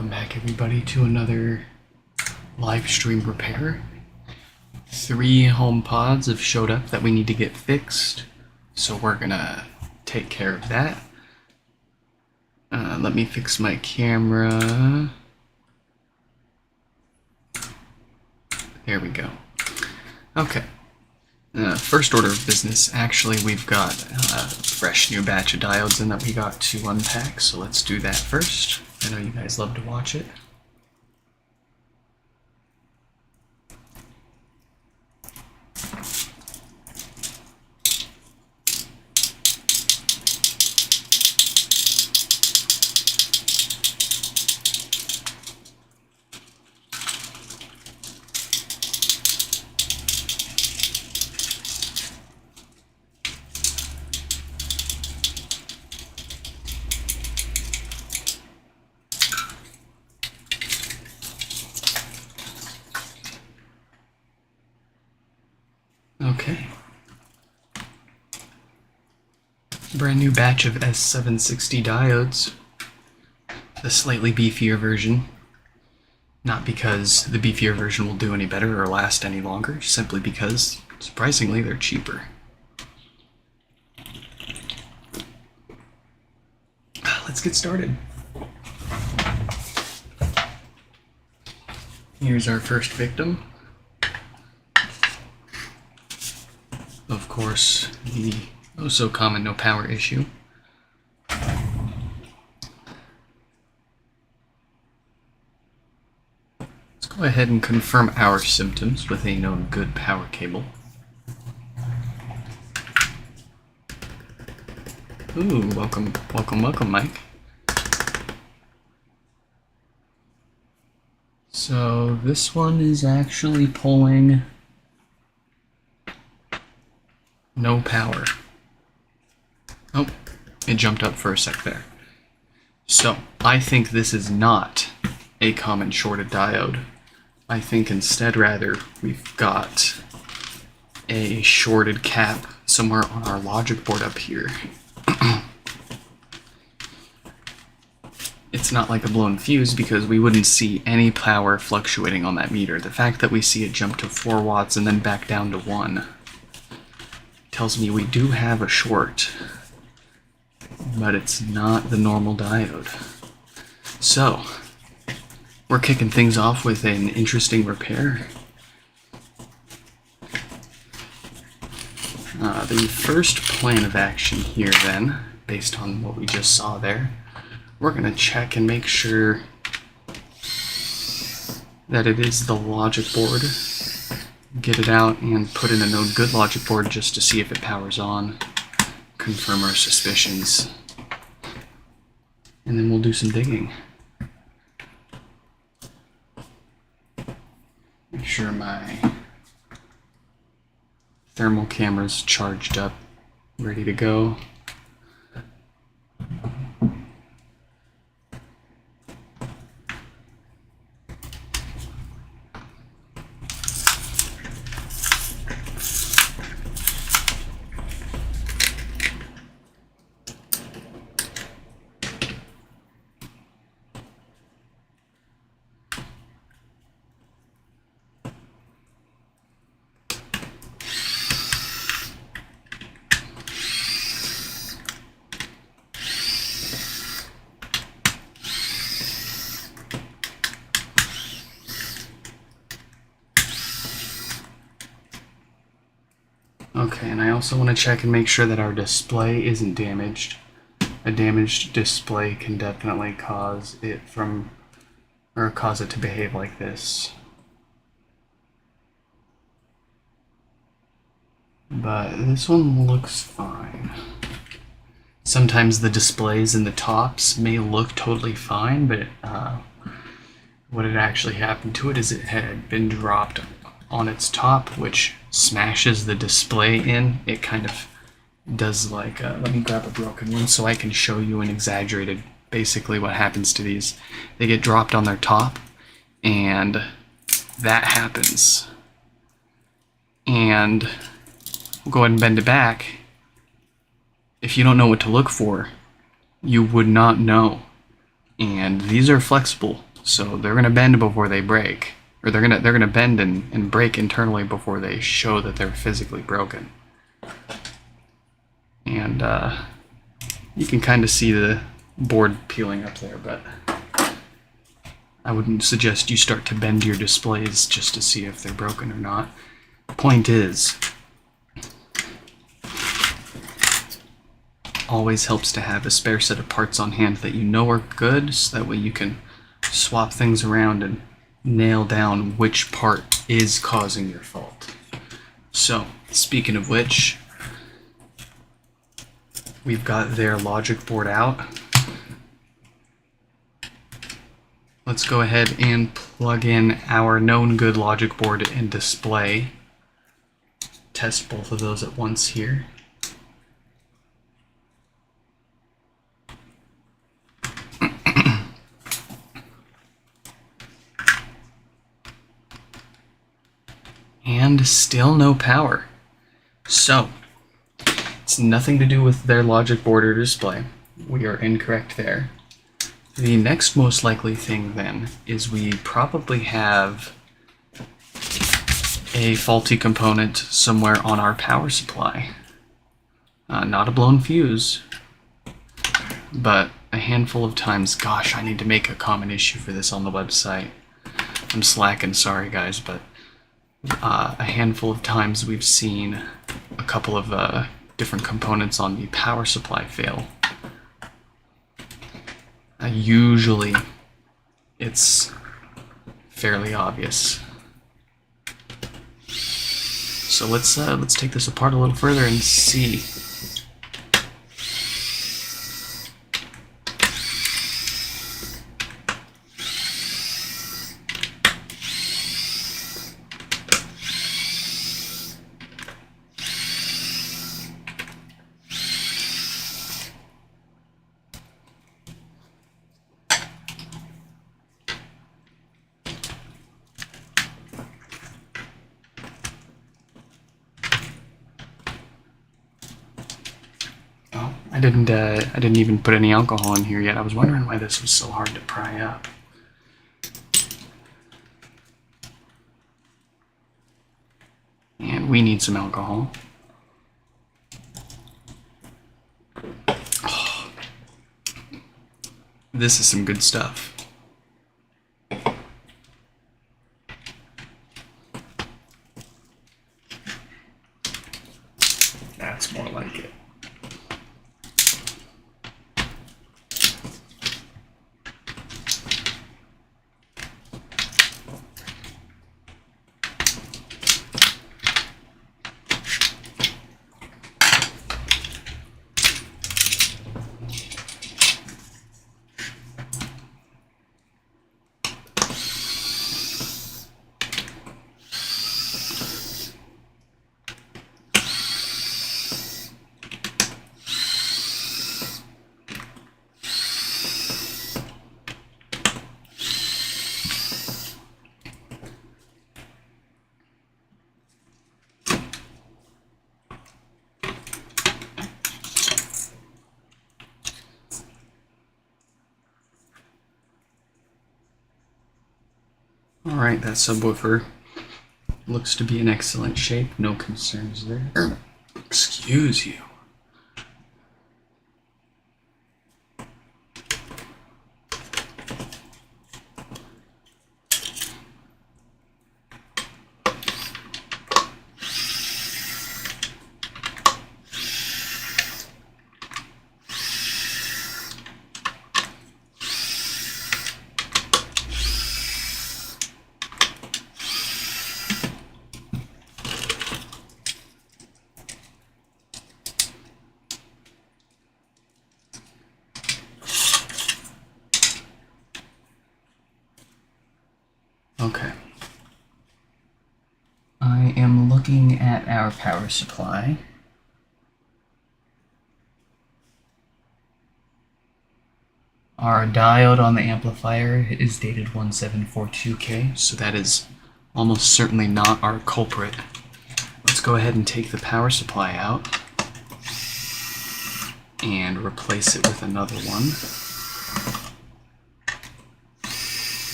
Welcome back everybody to another live stream repair. 3 HomePods have showed up that we need to get fixed, so we're gonna take care of that. Let me fix my camera. There we go. Okay. First order of business, actually we've got a fresh new batch of diodes in that we got to unpack, so let's do that first. I know you guys love to watch it. Okay. Brand new batch of S760 diodes. The slightly beefier version. Not because the beefier version will do any better or last any longer, simply because, surprisingly, they're cheaper. Let's get started. Here's our first victim. Of course, the oh-so-common no-power issue. Let's go ahead and confirm our symptoms with a known good power cable. Ooh, welcome, Mike. So this one is actually pulling no power. Oh, it jumped up for a sec there. So, I think this is not a common shorted diode. I think instead, rather, we've got a shorted cap somewhere on our logic board up here. It's not like a blown fuse because we wouldn't see any power fluctuating on that meter. The fact that we see it jump to 4 watts and then back down to 1 tells me we do have a short, but it's not the normal diode. So, we're kicking things off with an interesting repair. The first plan of action here then, based on what we just saw there, we're going to check and make sure that it is the logic board. Get it out and put in a known good logic board just to see if it powers on, confirm our suspicions, and then we'll do some digging. Make sure my thermal camera's charged up, ready to go. Okay, and I also want to check and make sure that our display isn't damaged. A damaged display can definitely cause it to behave like this. But this one looks fine. Sometimes the displays in the tops may look totally fine, but what had actually happened to it is it had been dropped on its top, which smashes the display in. It kind of does like, let me grab a broken one so I can show you an exaggerated, basically what happens to these. They get dropped on their top, and that happens. And we'll go ahead and bend it back. If you don't know what to look for, you would not know. And these are flexible. So they're going to bend before they break, or they're going to bend and break internally before they show that they're physically broken. And you can kind of see the board peeling up there, but I wouldn't suggest you start to bend your displays just to see if they're broken or not. Point is, always helps to have a spare set of parts on hand that you know are good, so that way you can swap things around and nail down which part is causing your fault. So, speaking of which, we've got their logic board out. Let's go ahead and plug in our known good logic board and display. Test both of those at once here. And still no power. So, it's nothing to do with their logic board or display. We are incorrect there. The next most likely thing then is we probably have a faulty component somewhere on our power supply. Not a blown fuse, but a handful of times. Gosh, I need to make a common issue for this on the website. I'm slacking, sorry guys, but a handful of times we've seen a couple of different components on the power supply fail. Usually it's fairly obvious. So let's take this apart a little further and see. I didn't even put any alcohol in here yet. I was wondering why this was so hard to pry up. And we need some alcohol. Oh, this is some good stuff. That's more like it. Alright, that subwoofer looks to be in excellent shape. No concerns there. Excuse you. Okay. I am looking at our power supply. Our diode on the amplifier is dated 1742K, so that is almost certainly not our culprit. Let's go ahead and take the power supply out and replace it with another one.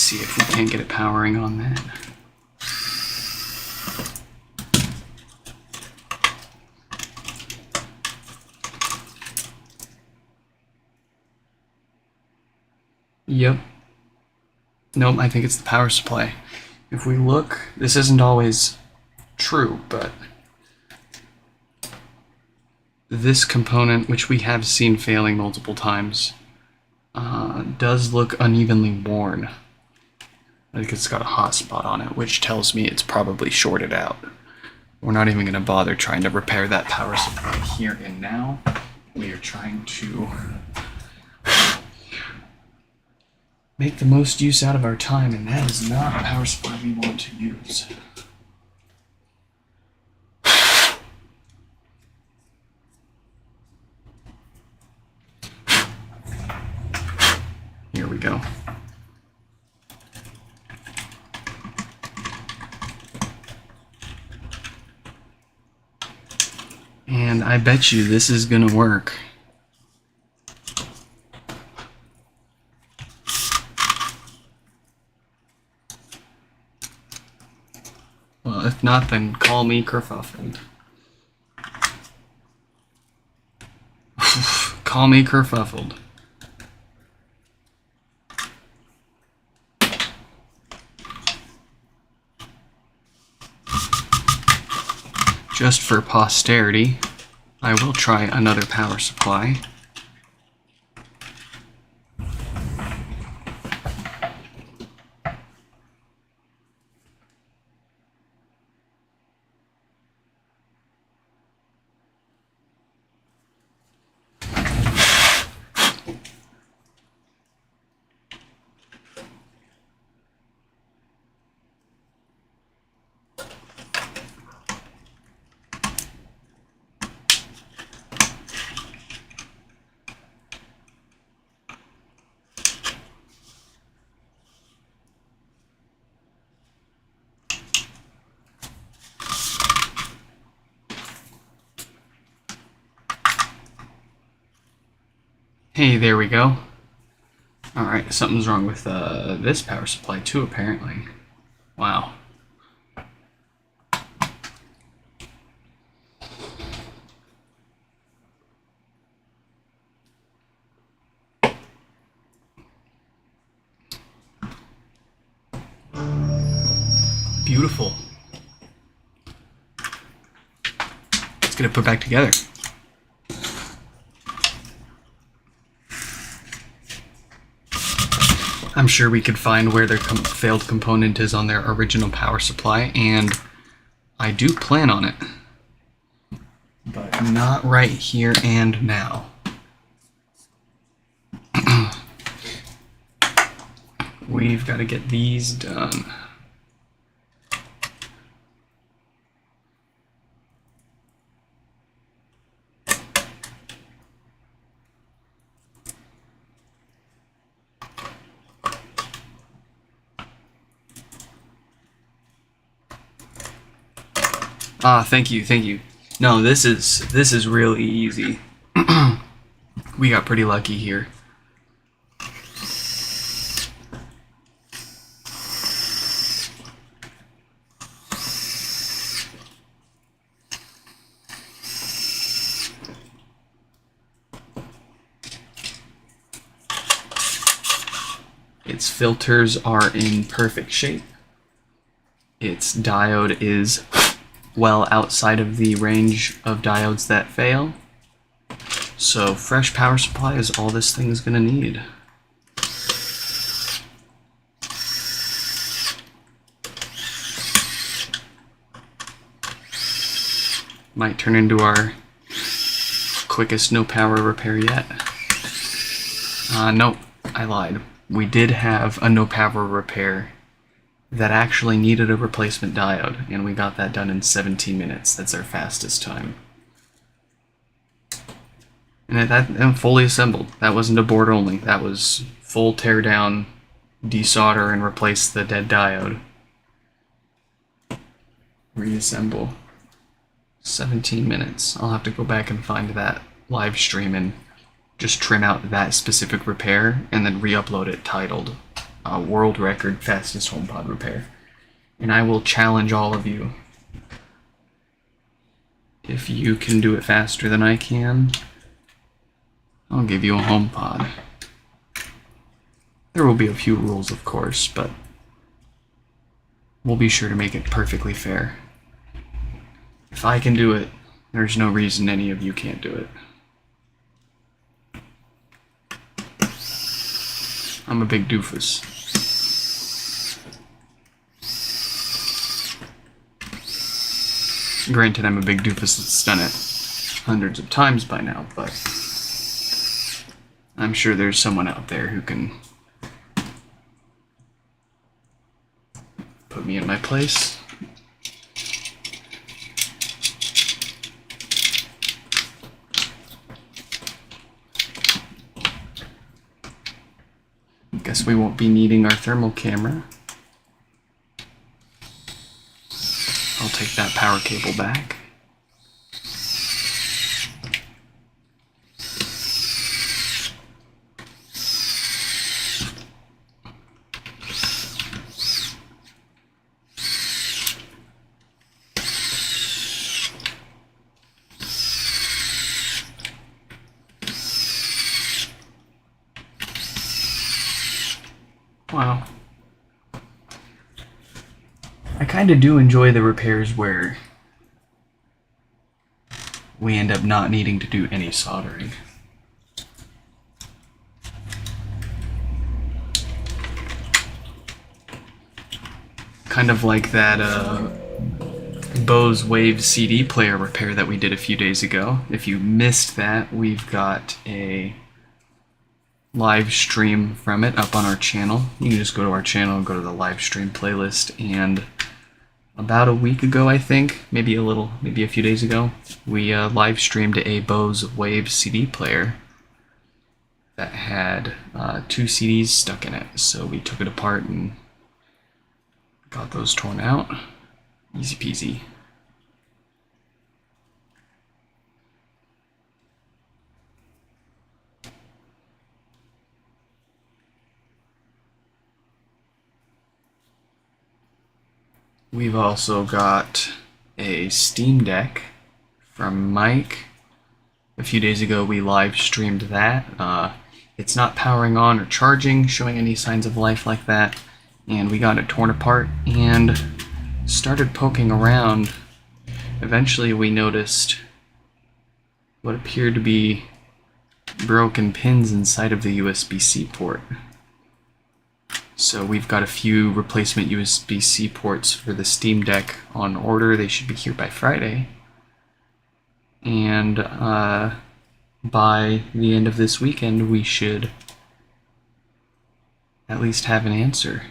see if we can't get it powering on that. Yep. Nope, I think it's the power supply. If we look, this isn't always true, but this component, which we have seen failing multiple times, does look unevenly worn. I think it's got a hot spot on it, which tells me it's probably shorted out. We're not even going to bother trying to repair that power supply here and now. We are trying to make the most use out of our time, and that is not a power supply we want to use. Here we go. And I bet you this is gonna work. Well, if not, then call me kerfuffled. Call me kerfuffled. Just for posterity, I will try another power supply. Hey, there we go. Alright, something's wrong with this power supply too, apparently. Wow. Beautiful. Let's get it put back together. I'm sure we could find where their failed component is on their original power supply, and I do plan on it. But not right here and now. We've got to get these done. Ah, thank you, thank you. No, this is really easy. We got pretty lucky here. Its filters are in perfect shape. Its diode is well outside of the range of diodes that fail. So fresh power supply is all this thing's gonna need. Might turn into our quickest no power repair yet. Nope, I lied. We did have a no power repair that actually needed a replacement diode, and we got that done in 17 minutes. That's our fastest time. And fully assembled. That wasn't a board only. That was full tear down, desolder, and replace the dead diode. Reassemble. 17 minutes. I'll have to go back and find that live stream and just trim out that specific repair and then re-upload it titled world record fastest HomePod repair. And I will challenge all of you. If you can do it faster than I can, I'll give you a HomePod. There will be a few rules, of course, but we'll be sure to make it perfectly fair. If I can do it, there's no reason any of you can't do it. I'm a big doofus. Granted, I'm a big doofus that's done it hundreds of times by now, but I'm sure there's someone out there who can put me in my place. Guess we won't be needing our thermal camera. I'll take that power cable back. Wow. I kind of do enjoy the repairs where we end up not needing to do any soldering. Kind of like that Bose Wave CD player repair that we did a few days ago. If you missed that, we've got a live stream from it up on our channel. You can just go to our channel and go to the live stream playlist, and about a week ago, I think, maybe a few days ago, we live streamed a Bose Wave CD player that had 2 CDs stuck in it. So we took it apart and got those torn out. Easy peasy. We've also got a Steam Deck from Mike. A few days ago we live streamed that. It's not powering on or charging, showing any signs of life like that. And we got it torn apart and started poking around. Eventually we noticed what appeared to be broken pins inside of the USB-C port. So we've got a few replacement USB-C ports for the Steam Deck on order. They should be here by Friday. And by the end of this weekend, we should at least have an answer.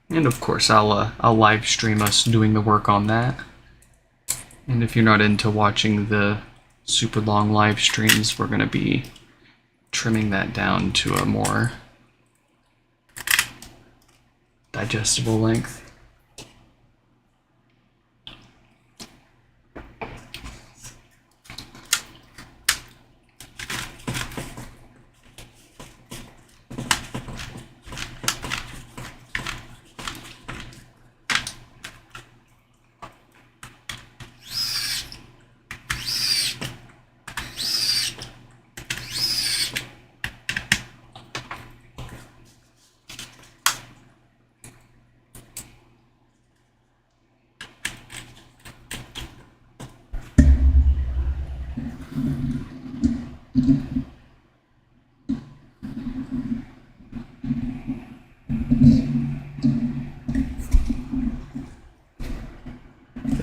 And of course, I'll live stream us doing the work on that. And if you're not into watching the super long live streams, we're going to be trimming that down to a more digestible length.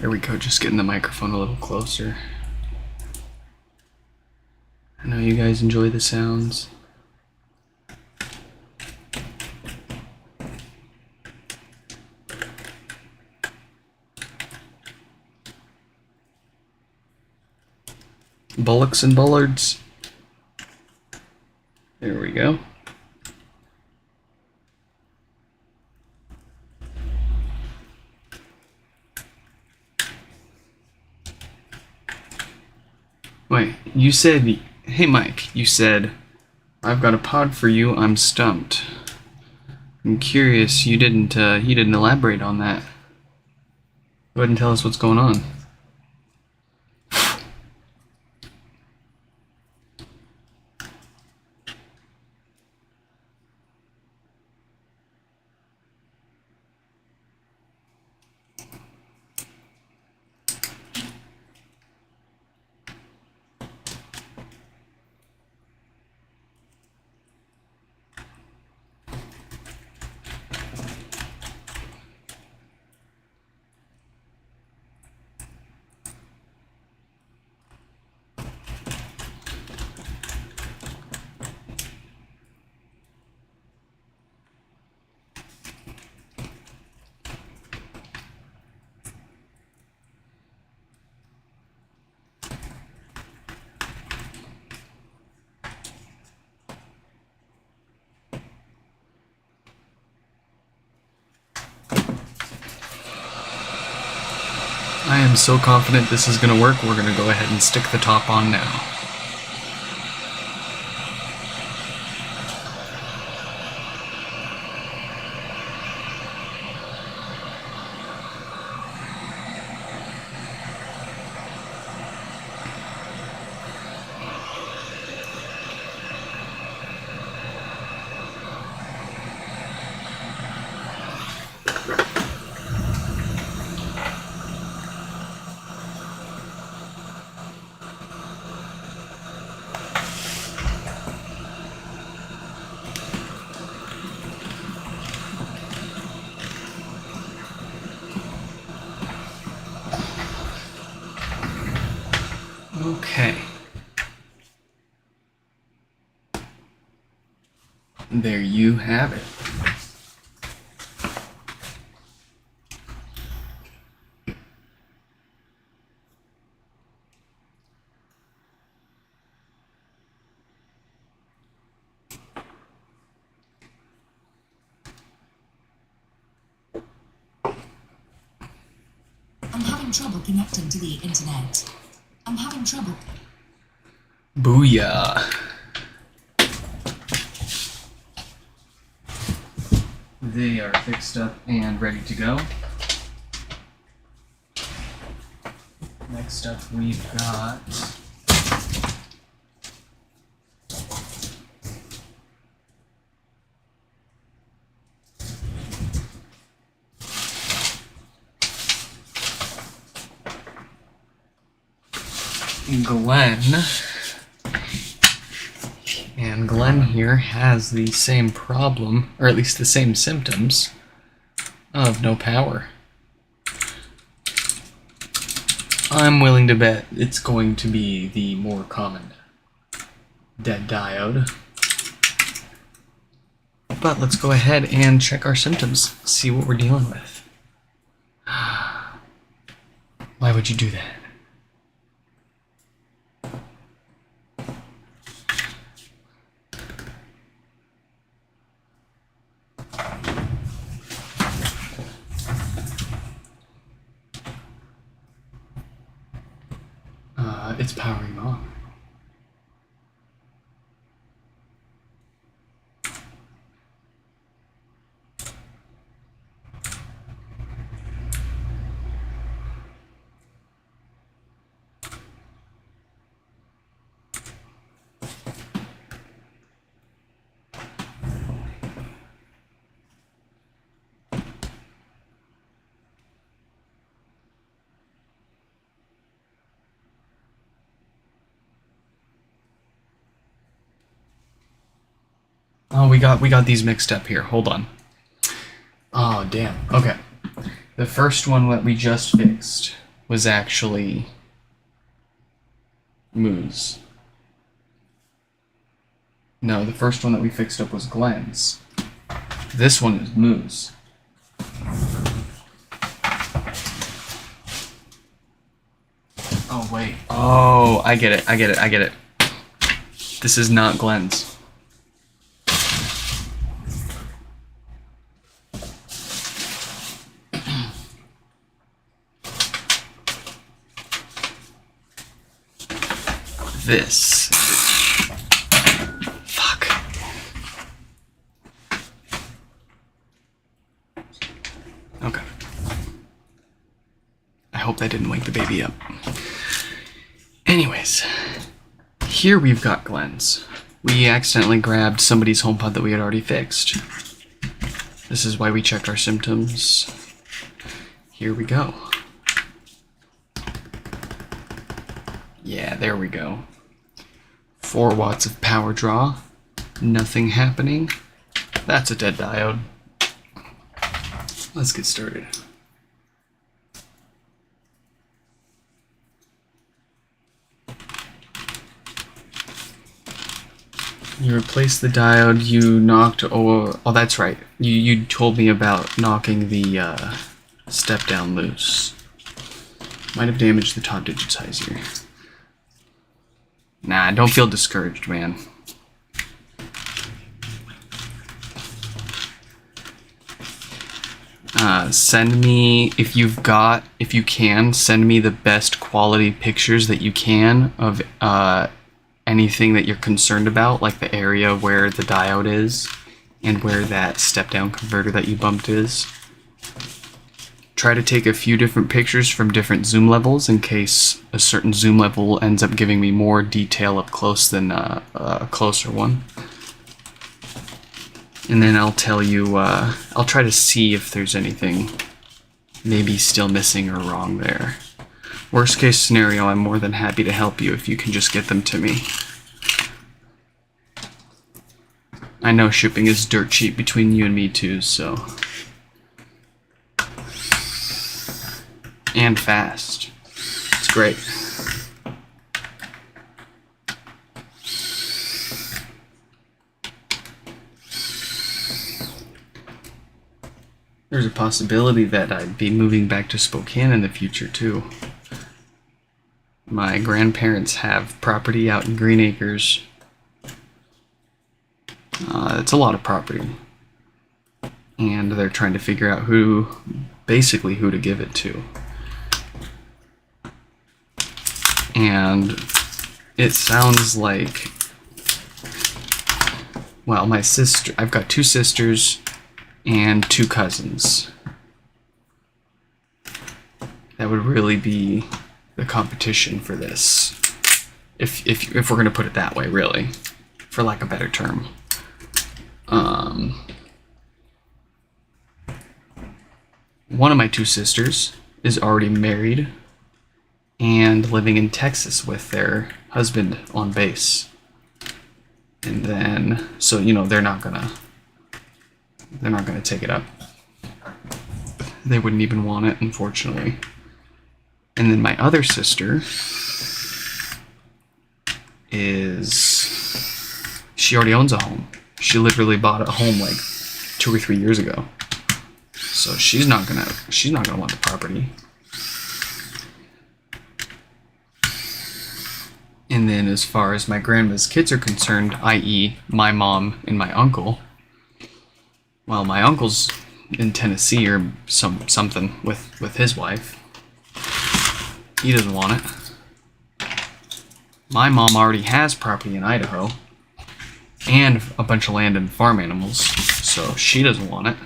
There we go, just getting the microphone a little closer. I know you guys enjoy the sounds. Bullocks and bullards. There we go. Wait, you said, hey Mike, you said, I've got a pod for you, I'm stumped. I'm curious, you didn't elaborate on that. Go ahead and tell us what's going on. I am so confident this is going to work, we're going to go ahead and stick the top on now. Okay. There you have it. I'm having trouble connecting to the internet. I'm having trouble. Booyah. They are fixed up and ready to go. Next up we've got Glenn. And Glenn here has the same problem, or at least the same symptoms, of no power. I'm willing to bet it's going to be the more common dead diode. But let's go ahead and check our symptoms, see what we're dealing with. Why would you do that? It's powering on. Oh, we got these mixed up here. Hold on. Oh, damn. Okay. The first one that we just fixed was actually Moo's. No, the first one that we fixed up was Glenn's. This one is Moo's. Oh, wait. Oh, I get it. This is not Glenn's. this. Fuck. Okay. I hope that didn't wake the baby up. Anyways, here we've got Glenn's. We accidentally grabbed somebody's HomePod that we had already fixed. This is why we checked our symptoms. Here we go. Yeah, there we go. 4 watts of power draw. Nothing happening. That's a dead diode. Let's get started. You replaced the diode, you knocked, oh that's right. You told me about knocking the step down loose. Might have damaged the top digitizer. Nah, don't feel discouraged, man. Send me, if you can, send me the best quality pictures that you can of anything that you're concerned about, like the area where the diode is and where that step-down converter that you bumped is. Try to take a few different pictures from different zoom levels in case a certain zoom level ends up giving me more detail up close than a closer one. And then I'll tell you, I'll try to see if there's anything maybe still missing or wrong there. Worst case scenario, I'm more than happy to help you if you can just get them to me. I know shipping is dirt cheap between you and me too, so. And fast. It's great. There's a possibility that I'd be moving back to Spokane in the future too. My grandparents have property out in Green Acres. It's a lot of property. And they're trying to figure out basically who to give it to. And it sounds like, well, I've got 2 sisters and 2 cousins. That would really be the competition for this, if we're gonna put it that way, really, for lack of a better term. One of my 2 sisters is already married and living in Texas with their husband on base, and then so they're not gonna take it up. They wouldn't even want it, unfortunately. And then my other sister she already owns a home. She literally bought a home like 2 or 3 years ago. So she's not gonna want the property. And then as far as my grandma's kids are concerned, i.e. my mom and my uncle, well, my uncle's in Tennessee or something with his wife. He doesn't want it. My mom already has property in Idaho and a bunch of land and farm animals, so she doesn't want it.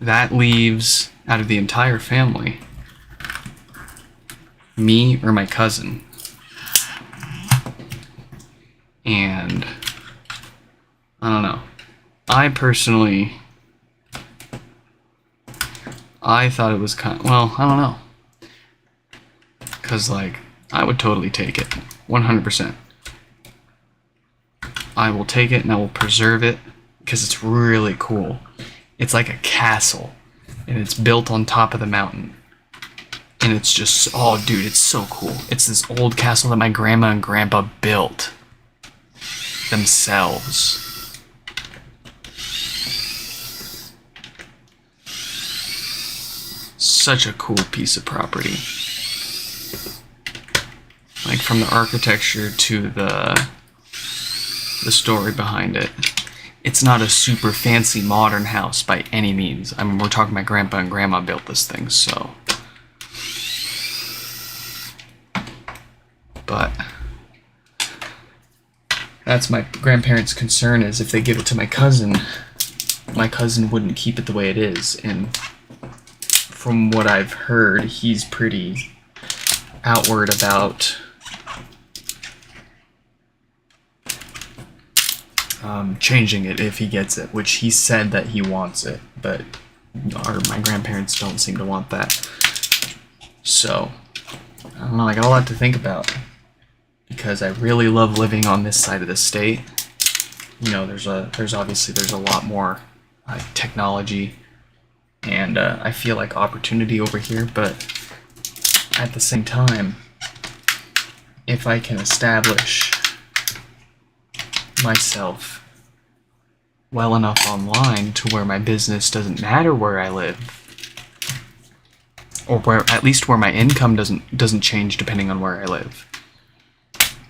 That leaves, out of the entire family, me or my cousin. And I don't know. I personally, I thought it was well, I don't know. Because, I would totally take it. 100%. I will take it and I will preserve it because it's really cool. It's like a castle and it's built on top of the mountain. And it's just, oh dude, it's so cool. It's this old castle that my grandma and grandpa built themselves. Such a cool piece of property. From the architecture to the story behind it. It's not a super fancy modern house by any means. I mean, we're talking my grandpa and grandma built this thing, so. But That's my grandparents' concern, is if they give it to my cousin wouldn't keep it the way it is. And from what I've heard, he's pretty outward about changing it if he gets it, which he said that he wants it, but my grandparents don't seem to want that. So, I don't know, I got a lot to think about, because I really love living on this side of the state. You know, there's obviously a lot more technology, and I feel like opportunity over here, but at the same time, if I can establish myself well enough online to where my business doesn't matter where I live, or where at least where my income doesn't change depending on where I live,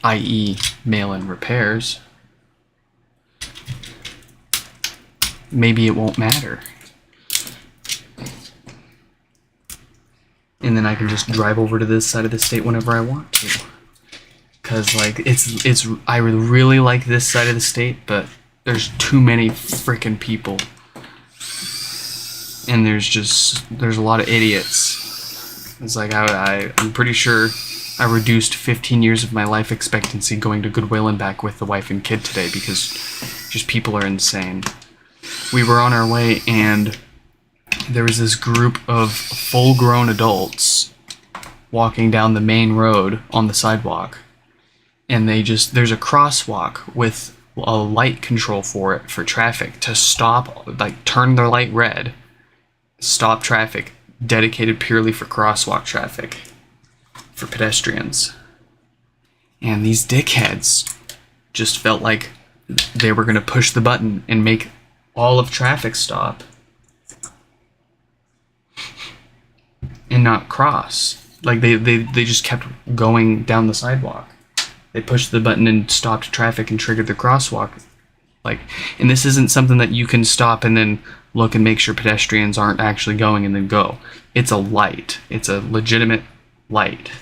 i.e. mail-in repairs, maybe it won't matter. And then I can just drive over to this side of the state whenever I want to. Cause like I really like this side of the state, but there's too many freaking people, and there's a lot of idiots. It's like I'm pretty sure I reduced 15 years of my life expectancy going to Goodwill and back with the wife and kid today, because just people are insane. We were on our way, and there was this group of full-grown adults walking down the main road on the sidewalk. And there's a crosswalk with a light control for it, for traffic, to stop, like turn their light red, stop traffic, dedicated purely for crosswalk traffic, for pedestrians. And these dickheads just felt like they were going to push the button and make all of traffic stop and not cross. Like they just kept going down the sidewalk. They pushed the button and stopped traffic and triggered the crosswalk. Like, and this isn't something that you can stop and then look and make sure pedestrians aren't actually going and then go. It's a light. It's a legitimate light,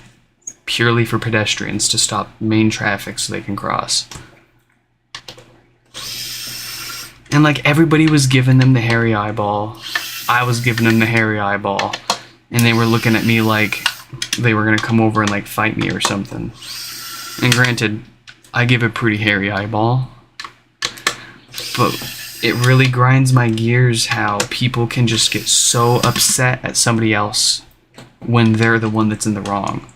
purely for pedestrians to stop main traffic so they can cross. And like, everybody was giving them the hairy eyeball. I was giving them the hairy eyeball. And they were looking at me like they were gonna come over and like fight me or something. And granted, I give a pretty hairy eyeball, but it really grinds my gears how people can just get so upset at somebody else when they're the one that's in the wrong.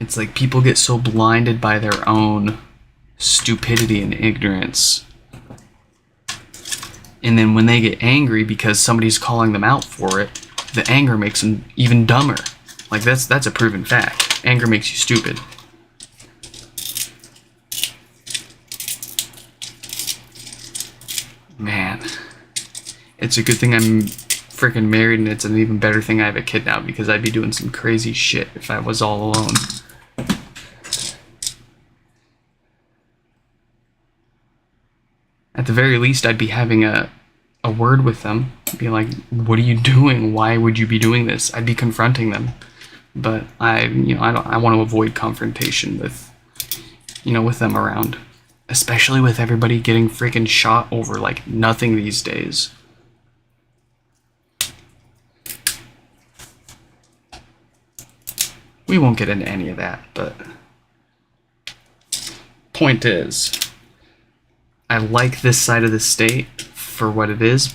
It's like people get so blinded by their own stupidity and ignorance. And then when they get angry because somebody's calling them out for it, the anger makes them even dumber. Like, that's a proven fact. Anger makes you stupid. Man, it's a good thing I'm freaking married, and it's an even better thing I have a kid now, because I'd be doing some crazy shit if I was all alone. At the very least, I'd be having a word with them. Be like, what are you doing? Why would you be doing this? I'd be confronting them. But I want to avoid confrontation with them around. Especially with everybody getting freaking shot over like nothing these days. We won't get into any of that, but point is, I like this side of the state for what it is,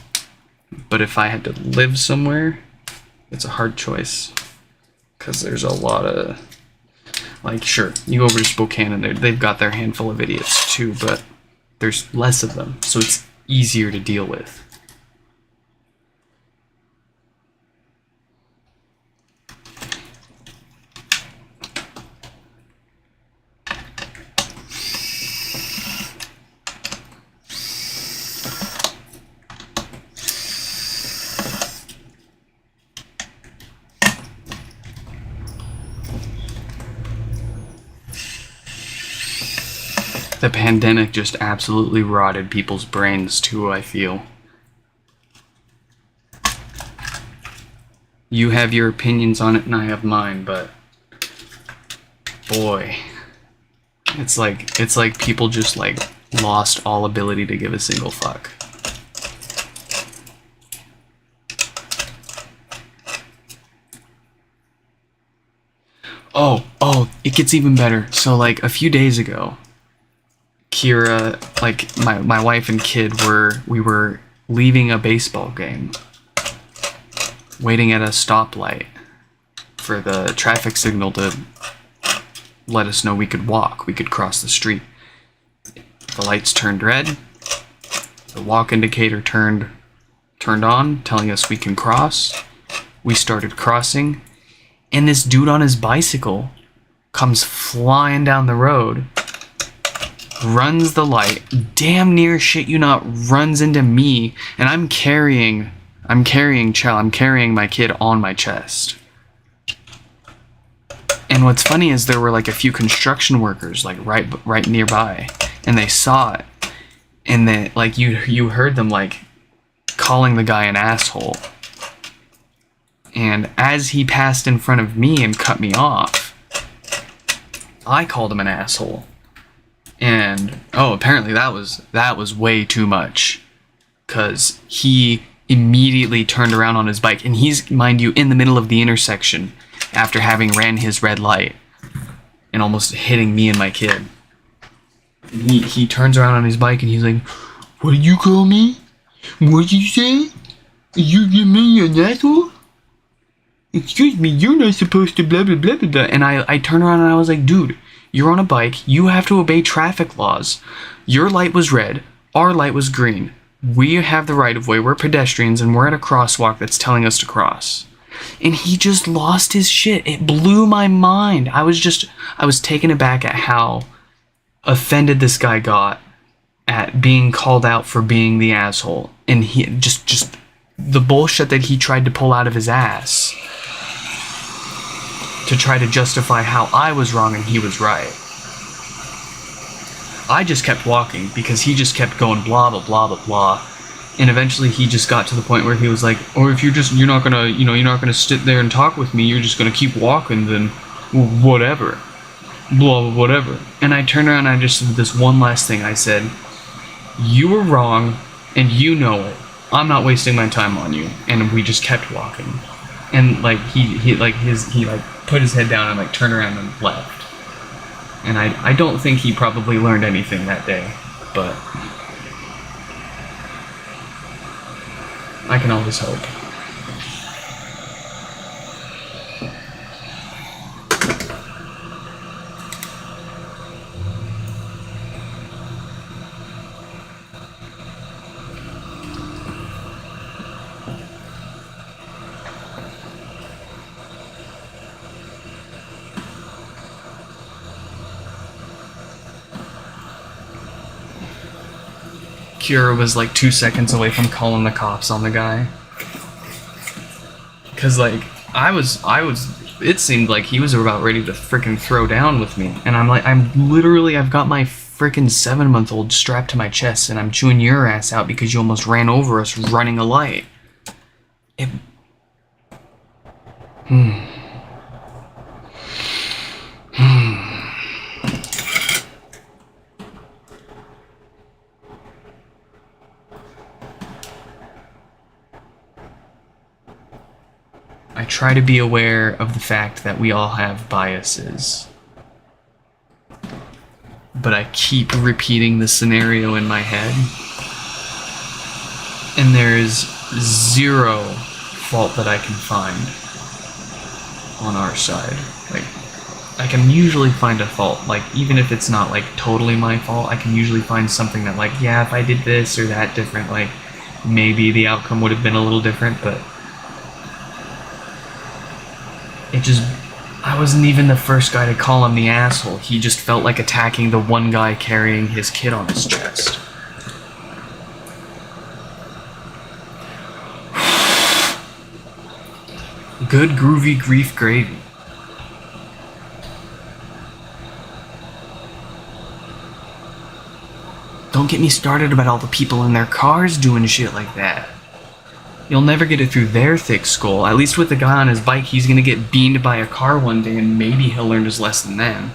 but if I had to live somewhere, it's a hard choice. Because there's a lot of, like, sure, you go over to Spokane and they've got their handful of idiots too, but there's less of them, so it's easier to deal with. The pandemic just absolutely rotted people's brains too, I feel. You have your opinions on it and I have mine, but boy, It's like people just like lost all ability to give a single fuck. Oh, it gets even better. So like a few days ago, Kira, like my wife and kid we were leaving a baseball game, waiting at a stoplight for the traffic signal to let us know we could walk, we could cross the street. The lights turned red, the walk indicator turned on, telling us we can cross. We started crossing, and this dude on his bicycle comes flying down the road, runs the light, damn near shit you not, runs into me, and I'm carrying my kid on my chest. And what's funny is there were like a few construction workers like right nearby, and they saw it, and they like you heard them like calling the guy an asshole. And as he passed in front of me and cut me off, I called him an asshole. And apparently that was way too much, cuz he immediately turned around on his bike, and he's, mind you, in the middle of the intersection after having ran his red light and almost hitting me and my kid. And he turns around on his bike and he's like, "What did you call me? What did you say? You give me an asshole? Excuse me, you're not supposed to blah blah blah blah blah." And I turned around and I was like, "Dude, you're on a bike, you have to obey traffic laws. Your light was red, our light was green. We have the right of way, we're pedestrians, and we're at a crosswalk that's telling us to cross." And he just lost his shit. It blew my mind. I was taken aback at how offended this guy got at being called out for being the asshole. And he just the bullshit that he tried to pull out of his ass to try to justify how I was wrong and he was right. I just kept walking because he just kept going blah blah blah blah blah. And eventually he just got to the point where he was like, "Or if you're not gonna sit there and talk with me, you're just gonna keep walking, then whatever. Blah, whatever." And I turned around and I just said this one last thing. I said, "You were wrong and you know it. I'm not wasting my time on you." And we just kept walking. And like he put his head down and like turned around and left. And I don't think he probably learned anything that day, but I can always hope. Kira was like 2 seconds away from calling the cops on the guy. Cause like it seemed like he was about ready to freaking throw down with me. And I've got my freaking 7-month-old strapped to my chest and I'm chewing your ass out because you almost ran over us running a light. I try to be aware of the fact that we all have biases. But I keep repeating the scenario in my head. And there's zero fault that I can find on our side. Like, I can usually find a fault. Like, even if it's not, like, totally my fault, I can usually find something that, like, yeah, if I did this or that different, like, maybe the outcome would have been a little different, but I wasn't even the first guy to call him the asshole. He just felt like attacking the one guy carrying his kid on his chest. Good groovy grief gravy. Don't get me started about all the people in their cars doing shit like that. You'll never get it through their thick skull. At least with the guy on his bike, he's gonna get beamed by a car one day and maybe he'll learn his lesson then.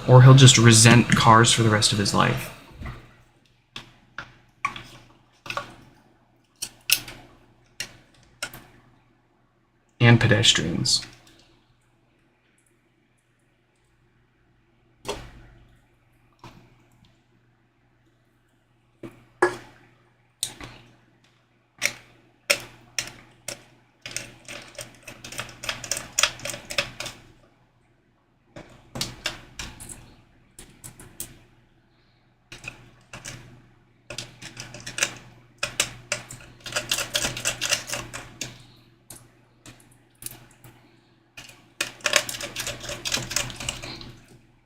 Or he'll just resent cars for the rest of his life. And pedestrians.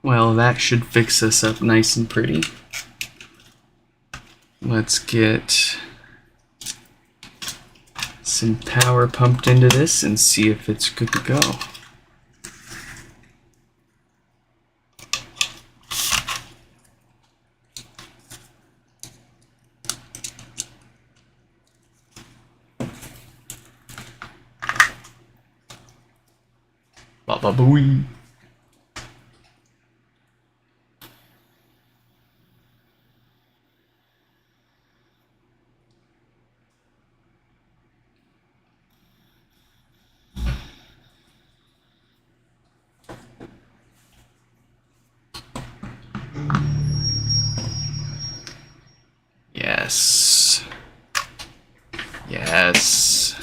Well, that should fix us up nice and pretty. Let's get some power pumped into this and see if it's good to go. Ba-ba-booey. Yes. Yes.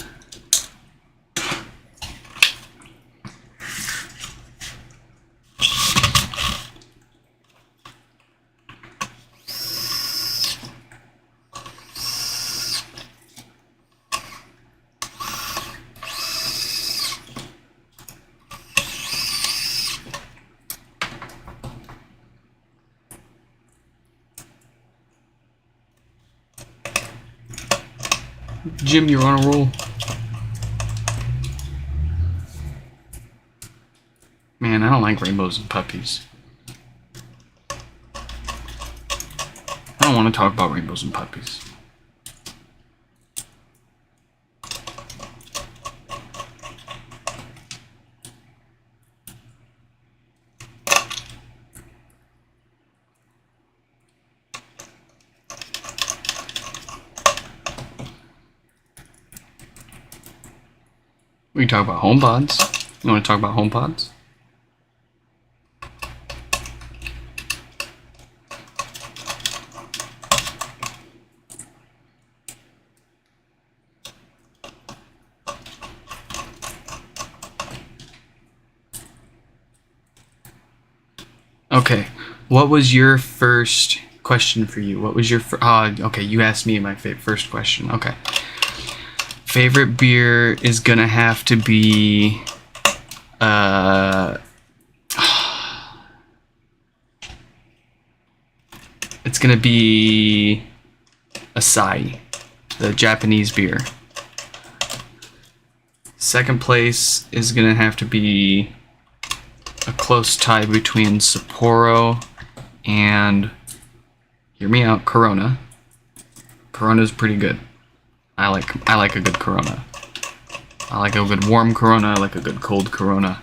Jim, you're on a roll. Man, I don't like rainbows and puppies. I don't want to talk about rainbows and puppies. We can talk about homepods. You want to talk about homepods? Okay, what was your first question for you? What was your okay, you asked me my first question. Okay. Favorite beer is gonna have to be it's gonna be Asahi, the Japanese beer. Second place is gonna have to be a close tie between Sapporo and, hear me out, Corona. Corona's pretty good. I like a good Corona. I like a good warm Corona. I like a good cold Corona.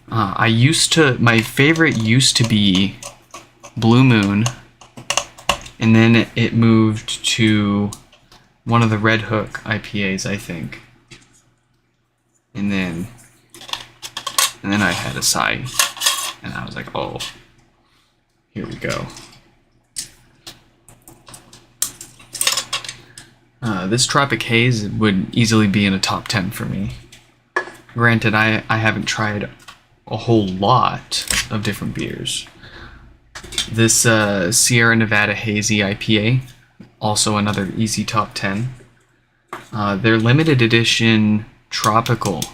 My favorite used to be Blue Moon, and then it moved to one of the Red Hook IPAs, I think. And then I had Asahi, and I was like, oh, here we go. This Tropic Haze would easily be in a top 10 for me. Granted, I haven't tried a whole lot of different beers. This Sierra Nevada Hazy IPA, also another easy top 10. Their limited edition Tropical,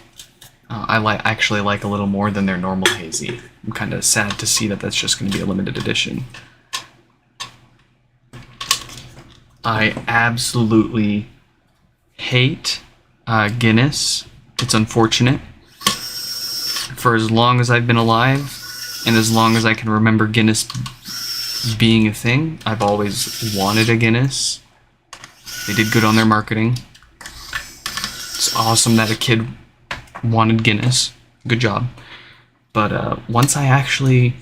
I actually like a little more than their normal hazy. I'm kind of sad to see that that's just going to be a limited edition. I absolutely hate Guinness. It's unfortunate. For as long as I've been alive, and as long as I can remember Guinness being a thing, I've always wanted a Guinness. They did good on their marketing. It's awesome that a kid wanted Guinness. Good job. But once I actually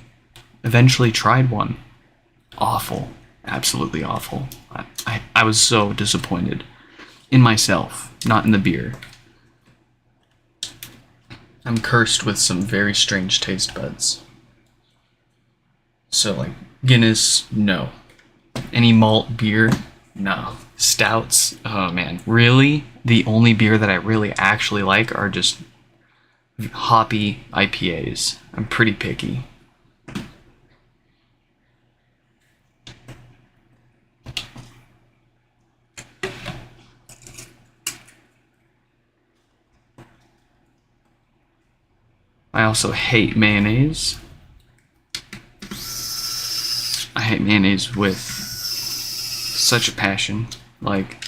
eventually tried one, awful. Absolutely awful. I was so disappointed in myself, not in the beer. I'm cursed with some very strange taste buds. So, like, Guinness, no. Any malt beer, no. Stouts, oh man. Really? The only beer that I really actually like are just hoppy IPAs. I'm pretty picky. I also hate mayonnaise. I hate mayonnaise with such a passion. Like,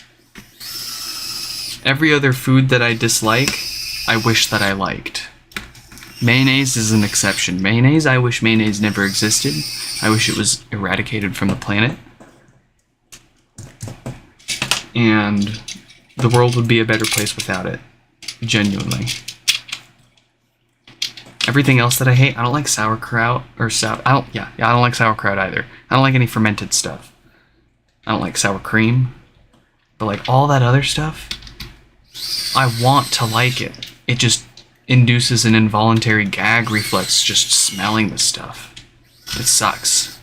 every other food that I dislike, I wish that I liked. Mayonnaise is an exception. Mayonnaise, I wish mayonnaise never existed. I wish it was eradicated from the planet. And the world would be a better place without it. Genuinely. Everything else that I hate, I don't like sauerkraut or I don't like sauerkraut either. I don't like any fermented stuff. I don't like sour cream. But like all that other stuff, I want to like it. It just induces an involuntary gag reflex just smelling the stuff. It sucks.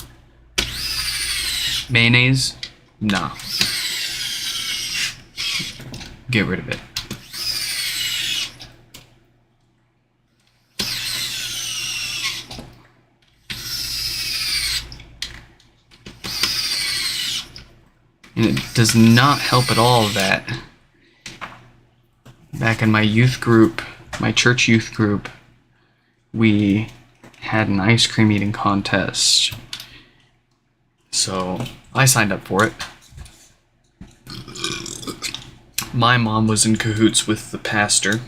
Mayonnaise? Nah. Get rid of it. And it does not help at all that back in my youth group, my church youth group, we had an ice cream eating contest. So I signed up for it. My mom was in cahoots with the pastor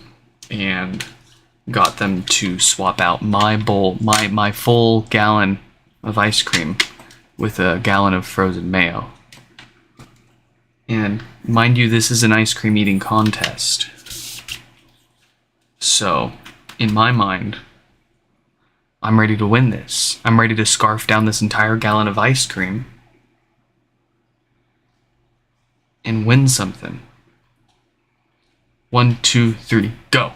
and got them to swap out my bowl, my full gallon of ice cream with a gallon of frozen mayo. And mind you, this is an ice cream eating contest. So, in my mind, I'm ready to win this. I'm ready to scarf down this entire gallon of ice cream and win something. 1, 2, 3, go.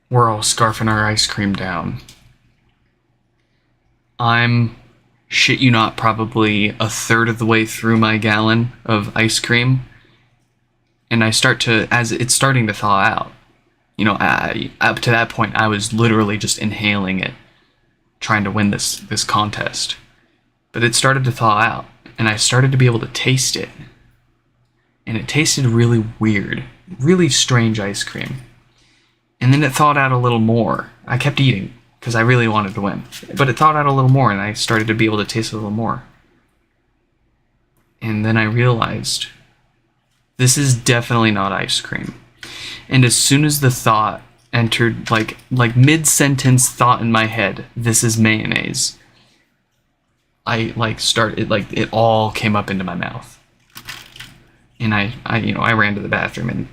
We're all scarfing our ice cream down. I'm, shit you not, probably a third of the way through my gallon of ice cream. And as it's starting to thaw out. You know, up to that point, I was literally just inhaling it, trying to win this contest. But it started to thaw out, and I started to be able to taste it. And it tasted really weird, really strange ice cream. And then it thawed out a little more. I kept eating, because I really wanted to win. But it thawed out a little more, and I started to be able to taste it a little more. And then I realized, this is definitely not ice cream. And as soon as the thought entered, like mid-sentence thought in my head, this is mayonnaise, it all came up into my mouth. And I ran to the bathroom and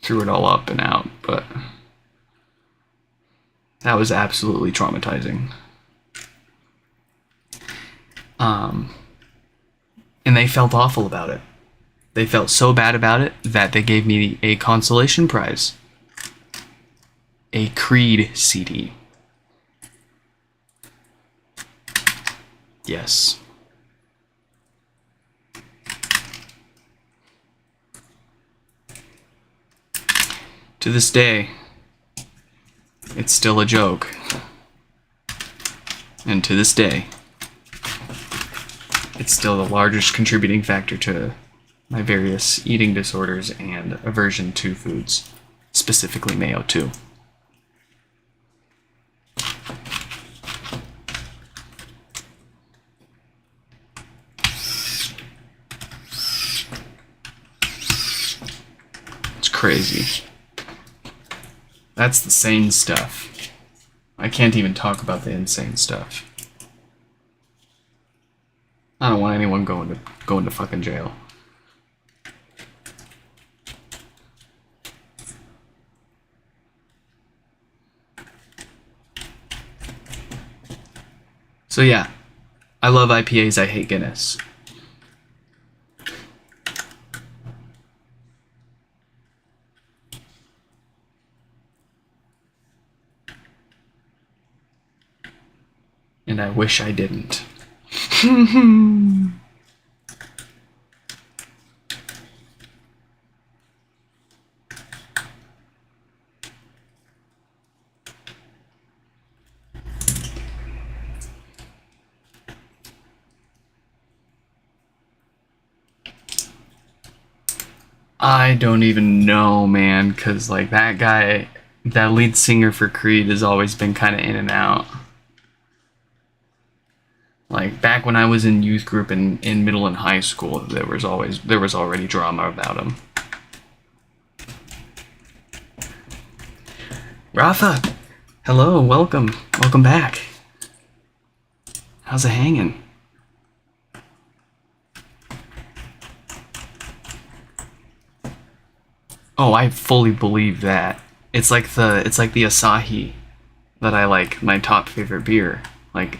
threw it all up and out, but that was absolutely traumatizing. And they felt awful about it. They felt so bad about it that they gave me a consolation prize. A Creed CD. Yes. To this day, it's still a joke. And to this day, it's still the largest contributing factor to my various eating disorders and aversion to foods, specifically mayo too. It's crazy. That's the sane stuff. I can't even talk about the insane stuff. I don't want anyone going to fucking jail. So yeah, I love IPAs, I hate Guinness. And I wish I didn't. I don't even know, man, because like that guy, that lead singer for Creed has always been kind of in and out. Like back when I was in youth group in middle and high school, there was already drama about him. Rafa, hello, welcome back. How's it hanging? Oh, I fully believe that. It's like the Asahi that I like, my top favorite beer. Like,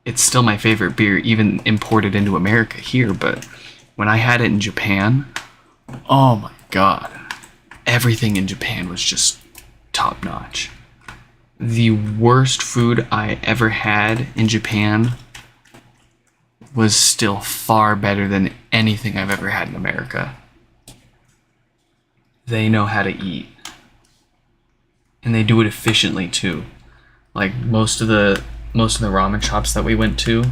it's still my favorite beer, even imported into America here, but when I had it in Japan, oh my god. Everything in Japan was just top notch. The worst food I ever had in Japan was still far better than anything I've ever had in America. They know how to eat. And they do it efficiently too. Like most of the ramen shops that we went to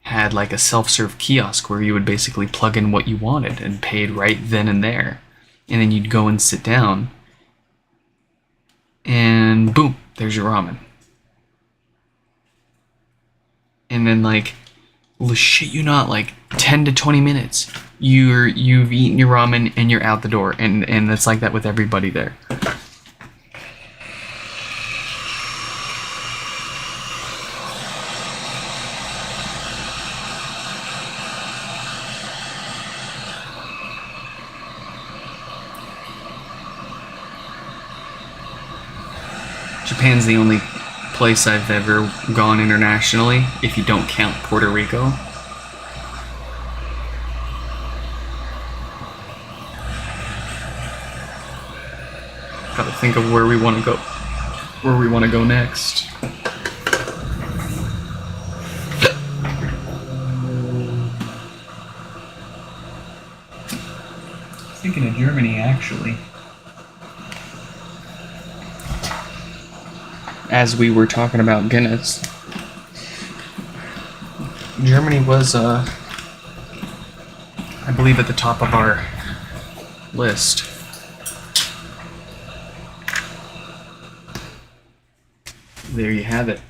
had like a self-serve kiosk where you would basically plug in what you wanted and paid right then and there. And then you'd go and sit down and boom, there's your ramen. And then like, shit you not, like 10 to 20 minutes, you've eaten your ramen and you're out the door, and it's like that with everybody there. Japan's the only place I've ever gone internationally, if you don't count Puerto Rico. Gotta think of where we want to go next. Thinking of Germany, actually. As we were talking about Guinness, Germany was, I believe, at the top of our list. There you have it.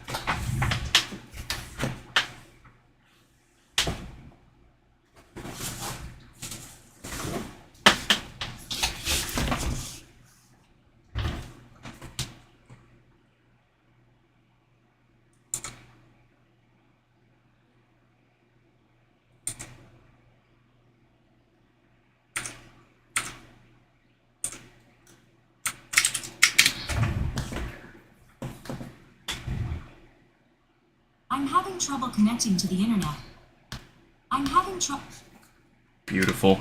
I'm having trouble connecting to the internet. I'm having trouble. Beautiful.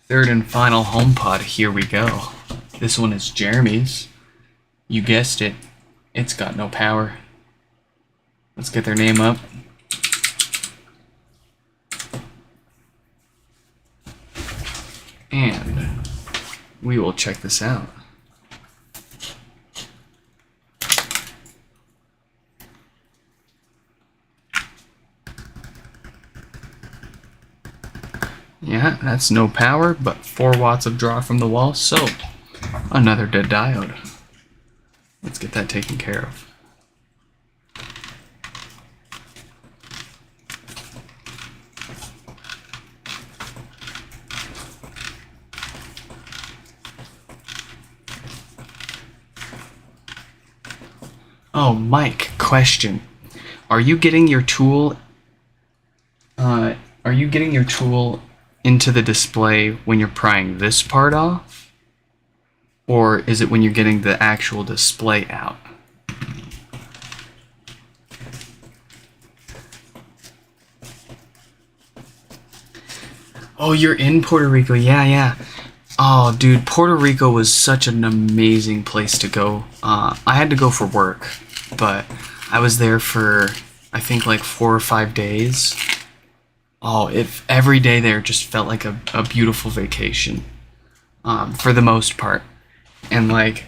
Third and final HomePod, here we go. This one is Jeremy's. You guessed it, it's got no power. Let's get their name up. And we will check this out. Yeah, that's no power, but 4 watts of draw from the wall, so another dead diode. Let's get that taken care of. Oh, Mike, question. Are you getting your tool into the display when you're prying this part off? Or is it when you're getting the actual display out? Oh, you're in Puerto Rico. Yeah, yeah. Oh, dude, Puerto Rico was such an amazing place to go. I had to go for work, but I was there for, I think, like 4 or 5 days. Oh, if every day there just felt like a beautiful vacation, for the most part. And, like,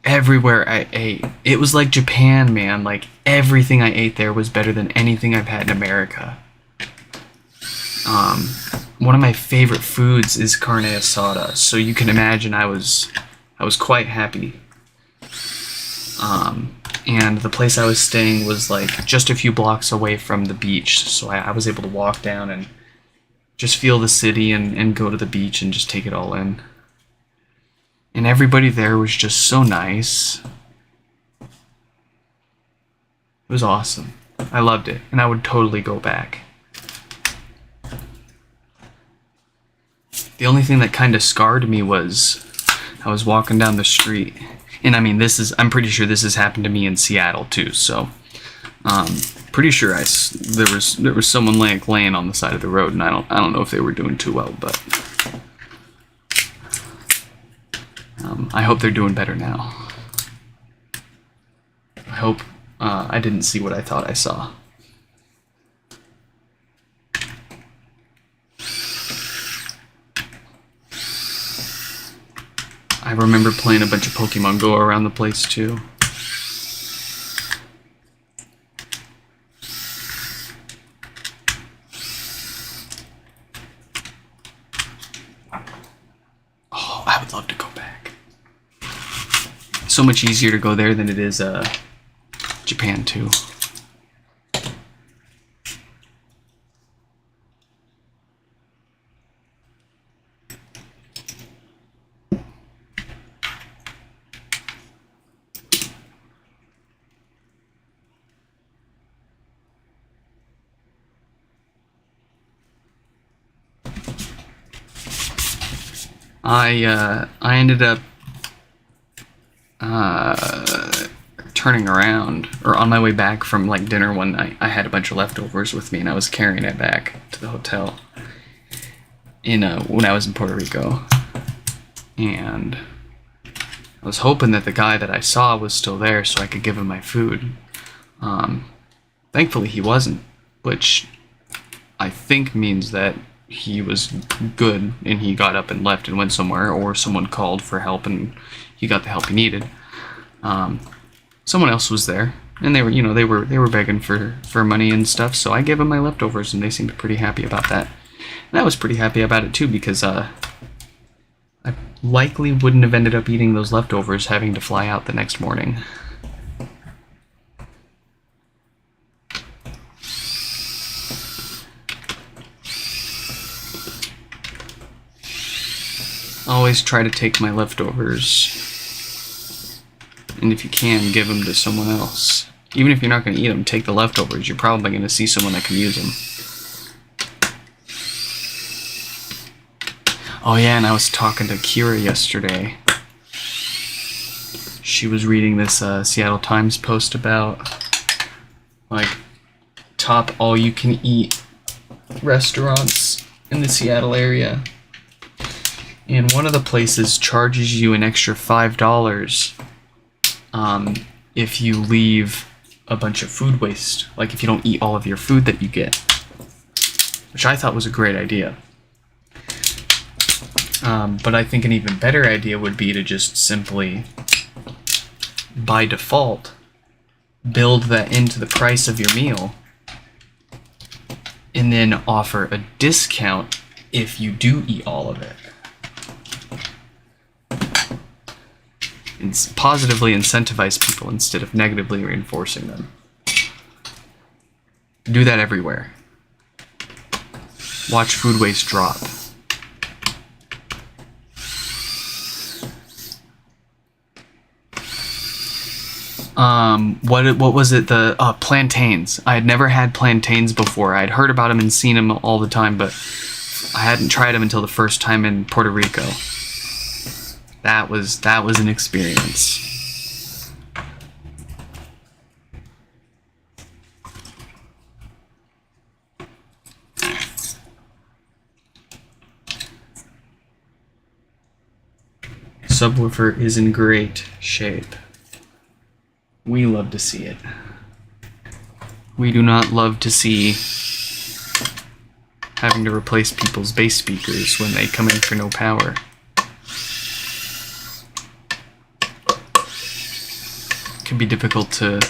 everywhere I ate, it was like Japan, man. Like, everything I ate there was better than anything I've had in America. One of my favorite foods is carne asada, so you can imagine I was quite happy. And the place I was staying was like just a few blocks away from the beach, so I was able to walk down and just feel the city and go to the beach and just take it all in. And everybody there was just so nice. It was awesome. I loved it, and I would totally go back. The only thing that kind of scarred me was I was walking down the street, and I mean, I'm pretty sure this has happened to me in Seattle too. So, pretty sure there was someone laying on the side of the road, and I don't know if they were doing too well, but I hope they're doing better now. I hope I didn't see what I thought I saw. I remember playing a bunch of Pokemon Go around the place too. Oh, I would love to go back. So much easier to go there than it is Japan too. I ended up turning around, or on my way back from like dinner one night. I had a bunch of leftovers with me, and I was carrying it back to the hotel when I was in Puerto Rico, and I was hoping that the guy that I saw was still there so I could give him my food. Thankfully, he wasn't, which I think means that he was good and he got up and left and went somewhere, or someone called for help and he got the help he needed. Someone else was there, and they were begging for money and stuff, so I gave them my leftovers, and they seemed pretty happy about that. And I was pretty happy about it too, because I likely wouldn't have ended up eating those leftovers having to fly out the next morning. Always try to take my leftovers, and if you can, give them to someone else. Even if you're not going to eat them, take the leftovers. You're probably going to see someone that can use them. Oh yeah, and I was talking to Kira yesterday. She was reading this Seattle Times post about like top all-you-can-eat restaurants in the Seattle area. And one of the places charges you an extra $5 if you leave a bunch of food waste, like if you don't eat all of your food that you get, which I thought was a great idea. But I think an even better idea would be to just simply, by default, build that into the price of your meal, and then offer a discount if you do eat all of it. And positively incentivize people instead of negatively reinforcing them. Do that everywhere. Watch food waste drop. What was it? The plantains. I had never had plantains before. I'd heard about them and seen them all the time, but I hadn't tried them until the first time in Puerto Rico. That was an experience. Subwoofer is in great shape. We love to see it. We do not love to see having to replace people's bass speakers when they come in for no power. It can be difficult to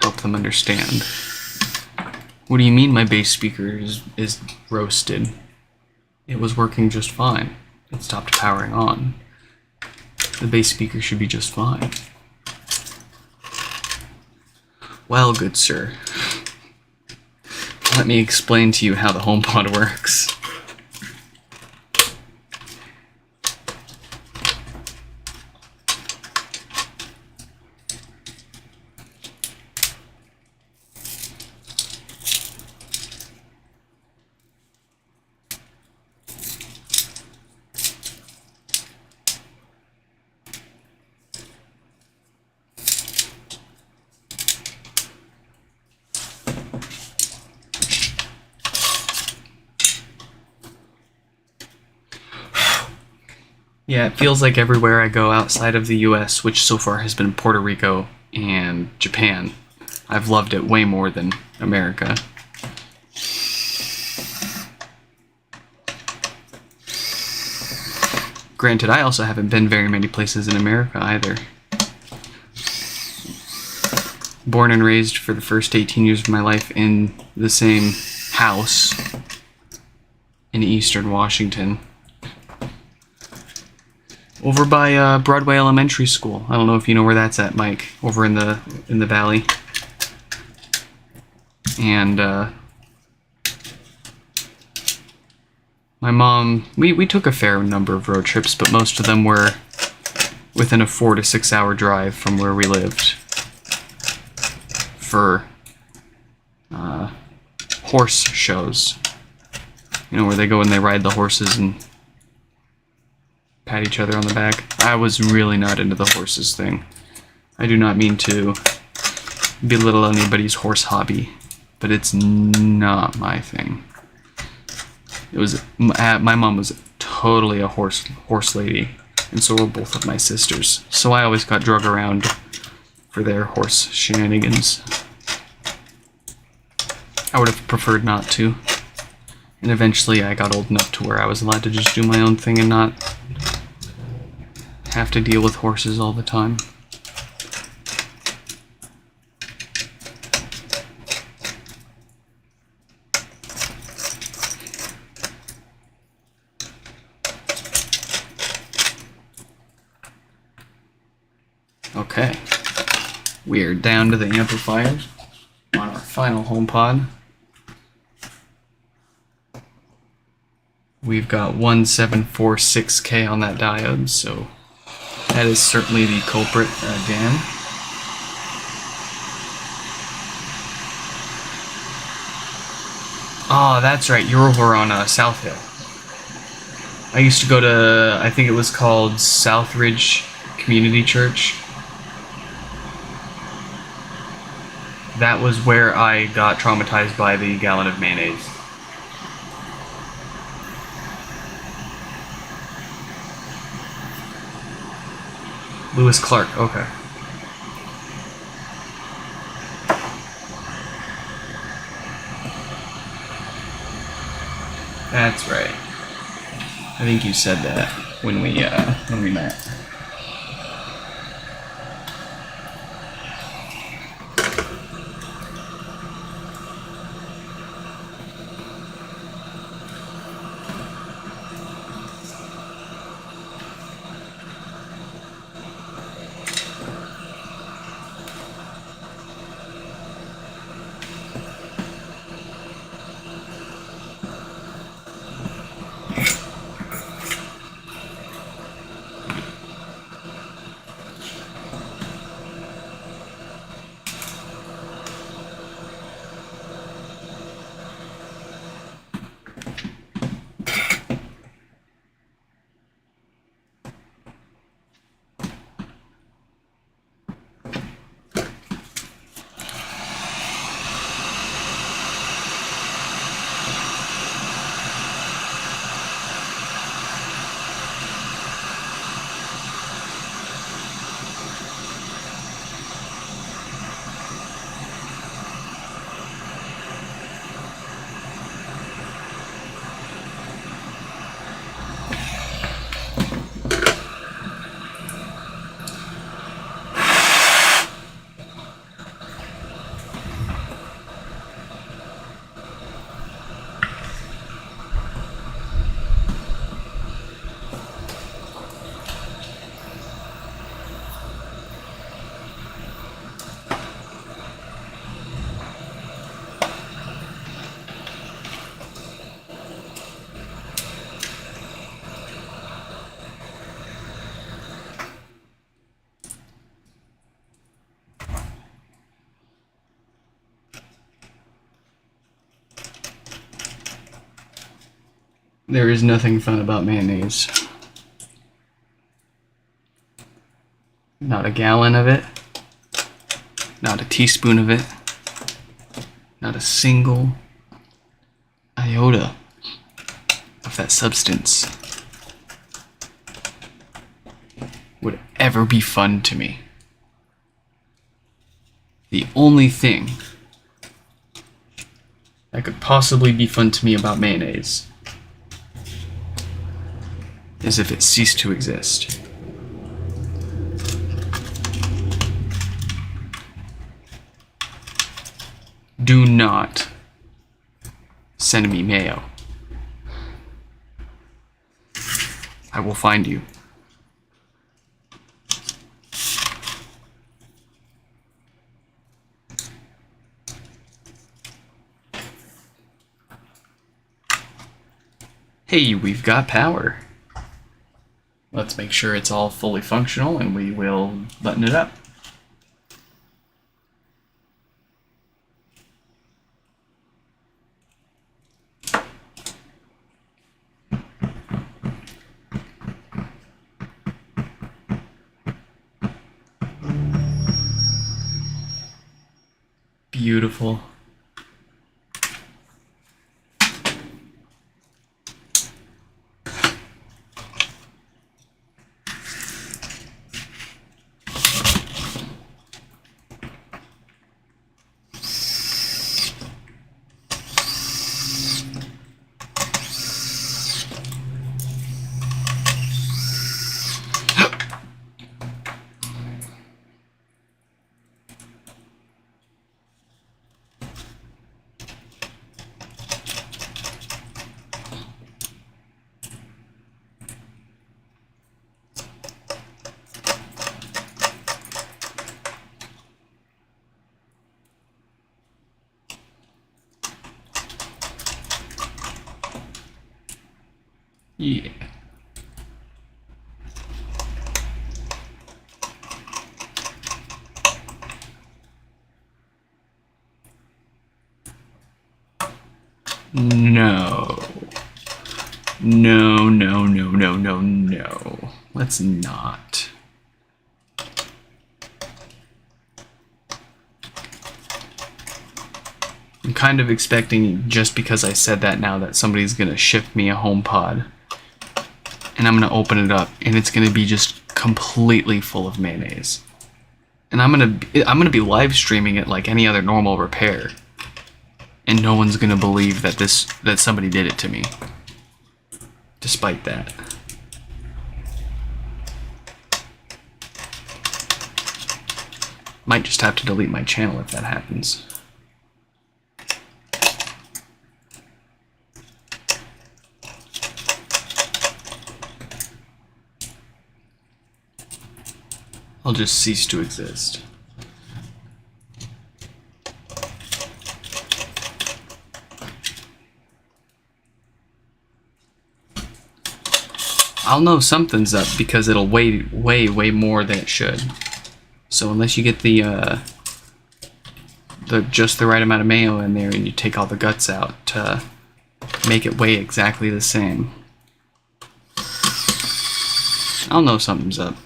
help them understand. What do you mean my bass speaker is roasted? It was working just fine. It stopped powering on. The bass speaker should be just fine. Well, good sir, let me explain to you how the HomePod works. Yeah, it feels like everywhere I go outside of the US, which so far has been Puerto Rico and Japan, I've loved it way more than America. Granted, I also haven't been very many places in America either. Born and raised for the first 18 years of my life in the same house in Eastern Washington. Over by Broadway Elementary School. I don't know if you know where that's at, Mike. Over in the valley. And my mom, we took a fair number of road trips, but most of them were within a 4 to 6 hour drive from where we lived for horse shows. You know, where they go and they ride the horses and pat each other on the back. I was really not into the horses thing. I do not mean to belittle anybody's horse hobby, but it's not my thing. It was my mom was totally a horse lady, and so were both of my sisters. So I always got drug around for their horse shenanigans. I would have preferred not to. And eventually I got old enough to where I was allowed to just do my own thing and not have to deal with horses all the time. Okay, we are down to the amplifiers on our final HomePod. We've got 1746K on that diode, so that is certainly the culprit again. Oh, that's right, you're over on South Hill. I used to go to, I think it was called Southridge Community Church. That was where I got traumatized by the gallon of mayonnaise. Lewis Clark, okay. That's right. I think you said that when we met. There is nothing fun about mayonnaise. Not a gallon of it. Not a teaspoon of it. Not a single iota of that substance would ever be fun to me. The only thing that could possibly be fun to me about mayonnaise is if it ceased to exist. Do not send me mayo. I will find you. Hey, we've got power. Let's make sure it's all fully functional and we will button it up. Beautiful. Yeah. No. No, no, no, no, no, no. Let's not. I'm kind of expecting, just because I said that now, that somebody's gonna ship me a HomePod. And I'm gonna open it up, and it's gonna be just completely full of mayonnaise. And I'm gonna be live streaming it like any other normal repair. And no one's gonna believe that somebody did it to me. Despite that. Might just have to delete my channel if that happens. I'll just cease to exist. I'll know something's up because it'll weigh way more than it should. So unless you get the just the right amount of mayo in there and you take all the guts out to make it weigh exactly the same, I'll know something's up.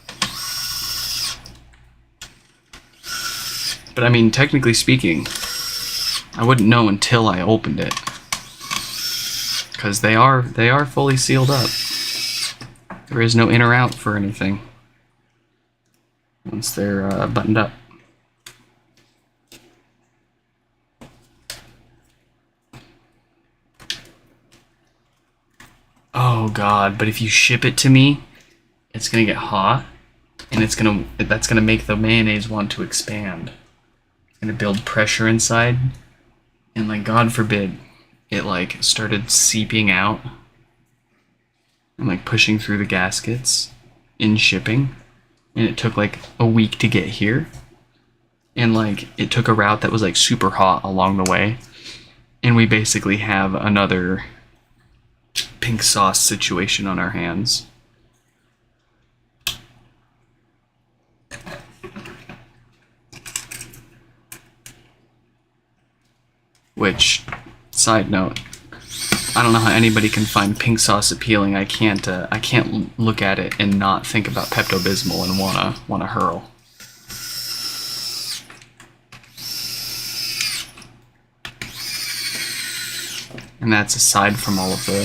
But I mean, technically speaking, I wouldn't know until I opened it, because they are fully sealed up. There is no in or out for anything once they're buttoned up. Oh god, but if you ship it to me, it's gonna get hot, and that's gonna make the mayonnaise want to expand. It's gonna build pressure inside, and like, God forbid, it like started seeping out and like pushing through the gaskets in shipping, and it took like a week to get here, and like it took a route that was like super hot along the way, and we basically have another pink sauce situation on our hands. Which, side note, I don't know how anybody can find pink sauce appealing. I can't look at it and not think about Pepto-Bismol and wanna hurl. And that's aside from all of the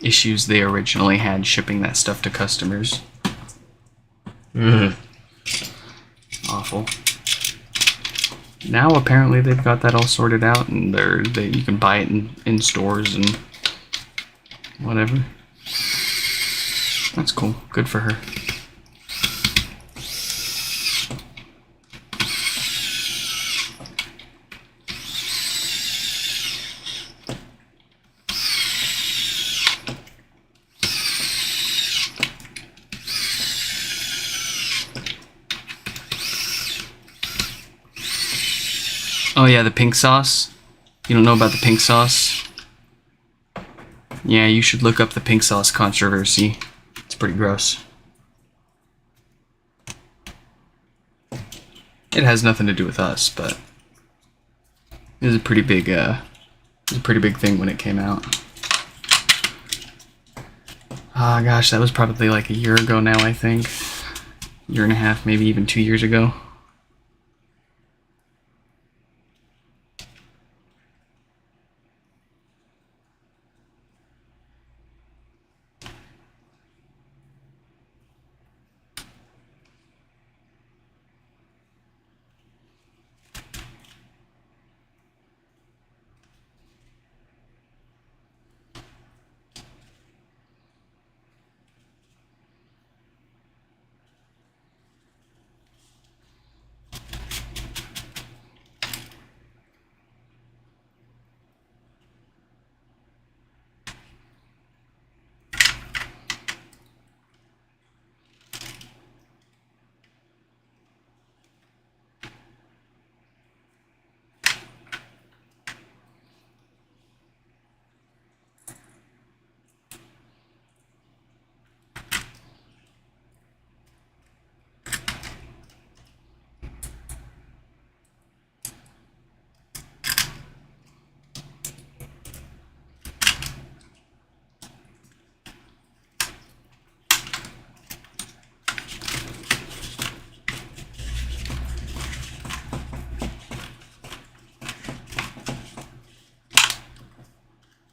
issues they originally had shipping that stuff to customers. Awful. Now apparently they've got that all sorted out, and you can buy it in stores and whatever. That's cool. Good for her. Oh yeah, the pink sauce. You don't know about the pink sauce? Yeah, you should look up the pink sauce controversy. It's pretty gross. It has nothing to do with us, but it was a pretty big thing when it came out. Ah, gosh, that was probably like a year ago now, I think. Year and a half, maybe even 2 years ago.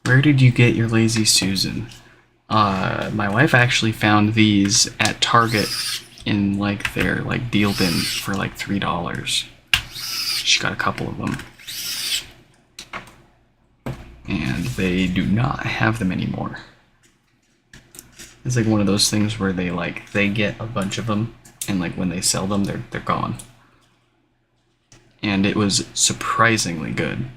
Where did you get your Lazy Susan? My wife actually found these at Target in like their like deal bin for like $3. She got a couple of them. And they do not have them anymore. It's like one of those things where they get a bunch of them, and like when they sell them, they're gone. And it was surprisingly good.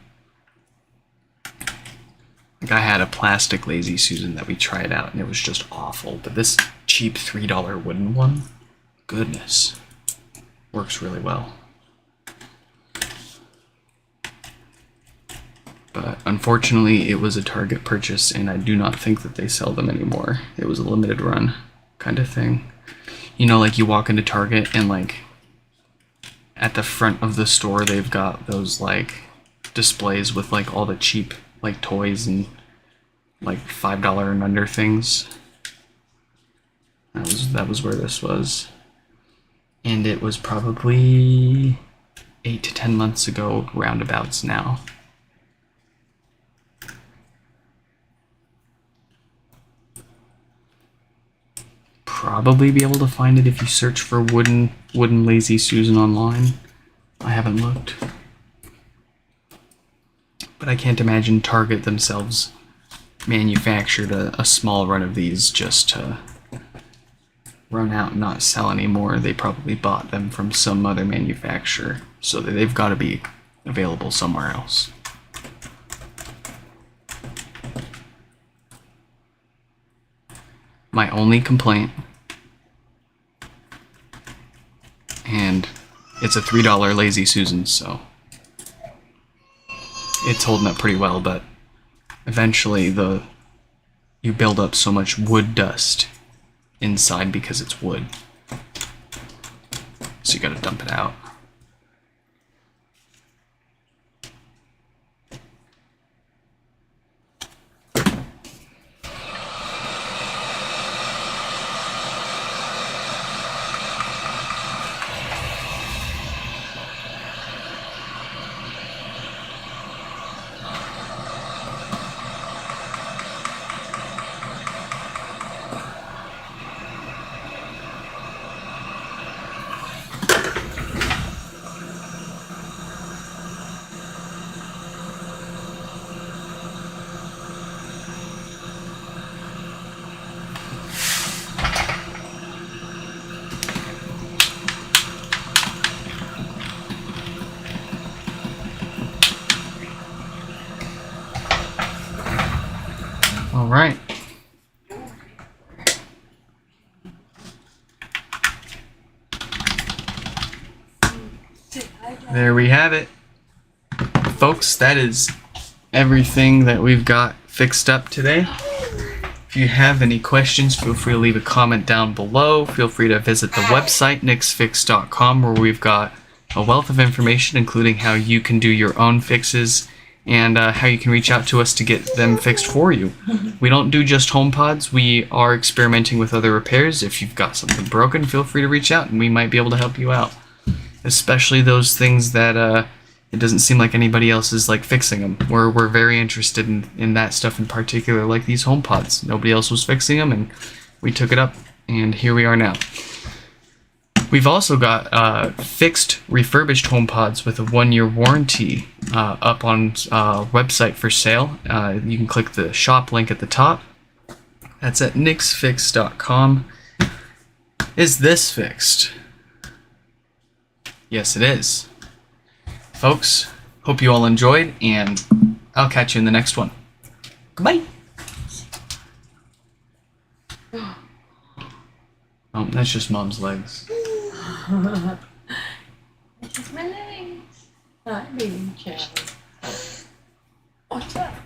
Like I had a plastic Lazy Susan that we tried out, and it was just awful. But this cheap $3 wooden one, goodness, works really well. But unfortunately, it was a Target purchase, and I do not think that they sell them anymore. It was a limited run kind of thing. You know, like you walk into Target and like at the front of the store, they've got those like displays with like all the cheap like toys and like $5 and under things. That was where this was. And it was probably 8 to 10 months ago, roundabouts now. Probably be able to find it if you search for wooden Lazy Susan online. I haven't looked. But I can't imagine Target themselves manufactured a small run of these just to run out and not sell anymore. They probably bought them from some other manufacturer, so they've got to be available somewhere else. My only complaint, and it's a $3 Lazy Susan, so it's holding up pretty well, but eventually you build up so much wood dust inside because it's wood, so you gotta dump it out. All right. There we have it. Folks, that is everything that we've got fixed up today. If you have any questions, feel free to leave a comment down below. Feel free to visit the website, nixfix.com, where we've got a wealth of information, including how you can do your own fixes and how you can reach out to us to get them fixed for you. We don't do just HomePods. We are experimenting with other repairs. If you've got something broken, feel free to reach out and we might be able to help you out. Especially those things that it doesn't seem like anybody else is like fixing them. We're very interested in that stuff in particular, like these HomePods. Nobody else was fixing them, and we took it up, and here we are now. We've also got fixed, refurbished HomePods with a 1-year warranty up on website for sale. You can click the shop link at the top. That's at nixfix.com. Is this fixed? Yes, it is. Folks, hope you all enjoyed, and I'll catch you in the next one. Goodbye. Oh, that's just Mom's legs. This is my legs. Not being jealous. Watch out.